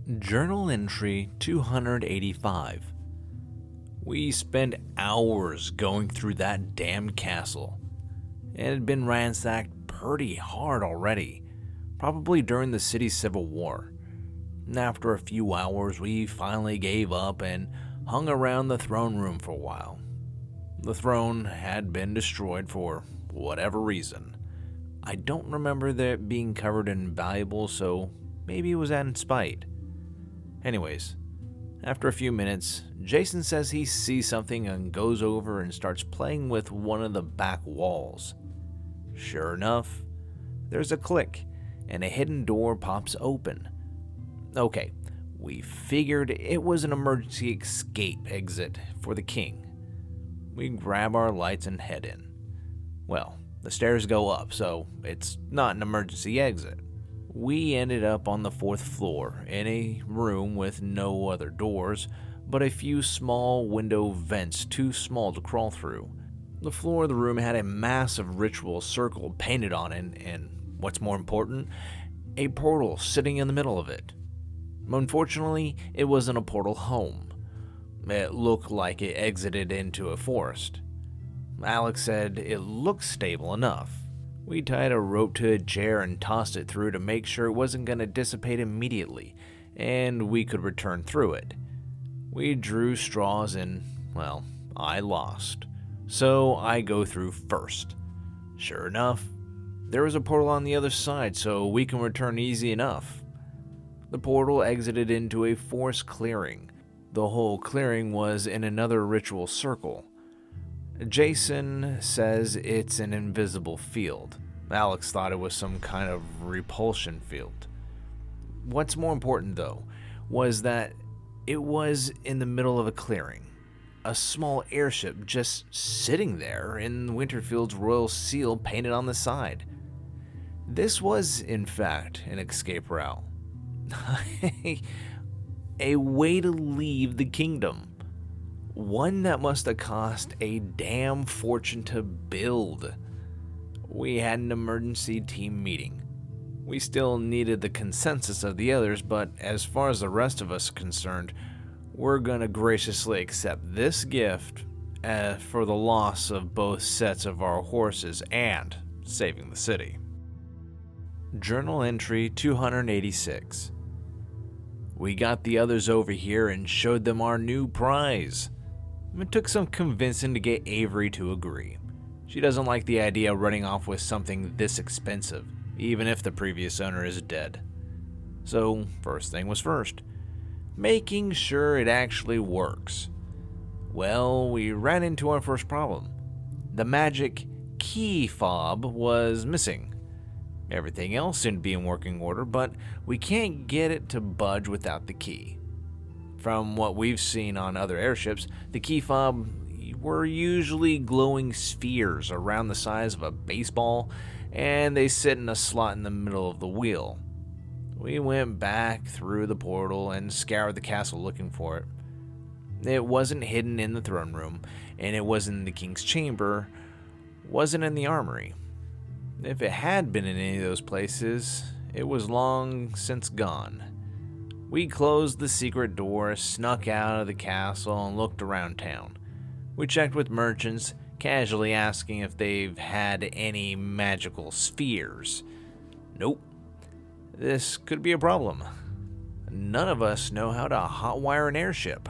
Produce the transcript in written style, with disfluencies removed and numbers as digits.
Journal entry 285. We spent hours going through that damn castle. It had been ransacked pretty hard already, probably during the city's civil war. After a few hours, we finally gave up and hung around the throne room for a while. The throne had been destroyed for whatever reason. I don't remember it being covered in valuables, so maybe it was out in spite. Anyways, after a few minutes, Jason says he sees something and goes over and starts playing with one of the back walls. Sure enough, there's a click and a hidden door pops open. Okay, we figured it was an emergency escape exit for the king. We grab our lights and head in. Well, the stairs go up, so it's not an emergency exit. We ended up on the 4th floor in a room with no other doors, but a few small window vents too small to crawl through. The floor of the room had a massive ritual circle painted on it, and what's more important, a portal sitting in the middle of it. Unfortunately, it wasn't a portal home. It looked like it exited into a forest. Alex said it looked stable enough. We tied a rope to a chair and tossed it through to make sure it wasn't going to dissipate immediately, and we could return through it. We drew straws and, well, I lost. So I go through first. Sure enough, there was a portal on the other side, so we can return easy enough. The portal exited into a forest clearing. The whole clearing was in another ritual circle. Jason says it's an invisible field. Alex thought it was some kind of repulsion field. What's more important, though, was that it was in the middle of a clearing. A small airship just sitting there in Winterfield's royal seal painted on the side. This was, in fact, an escape route. A way to leave the kingdom. One that must have cost a damn fortune to build. We had an emergency team meeting. We still needed the consensus of the others, but as far as the rest of us are concerned, we're gonna graciously accept this gift for the loss of both sets of our horses and saving the city. Journal entry 286. We got the others over here and showed them our new prize. It took some convincing to get Avery to agree. She doesn't like the idea of running off with something this expensive, even if the previous owner is dead. So, first thing was first, making sure it actually works. Well, we ran into our first problem. The magic key fob was missing. Everything else seemed to be in working order, but we can't get it to budge without the key. From what we've seen on other airships, the key fob were usually glowing spheres around the size of a baseball, and they sit in a slot in the middle of the wheel. We went back through the portal and scoured the castle looking for it. It wasn't hidden in the throne room, and it wasn't in the king's chamber, wasn't in the armory. If it had been in any of those places, it was long since gone. We closed the secret door, snuck out of the castle, and looked around town. We checked with merchants, casually asking if they've had any magical spheres. Nope. This could be a problem. None of us know how to hotwire an airship.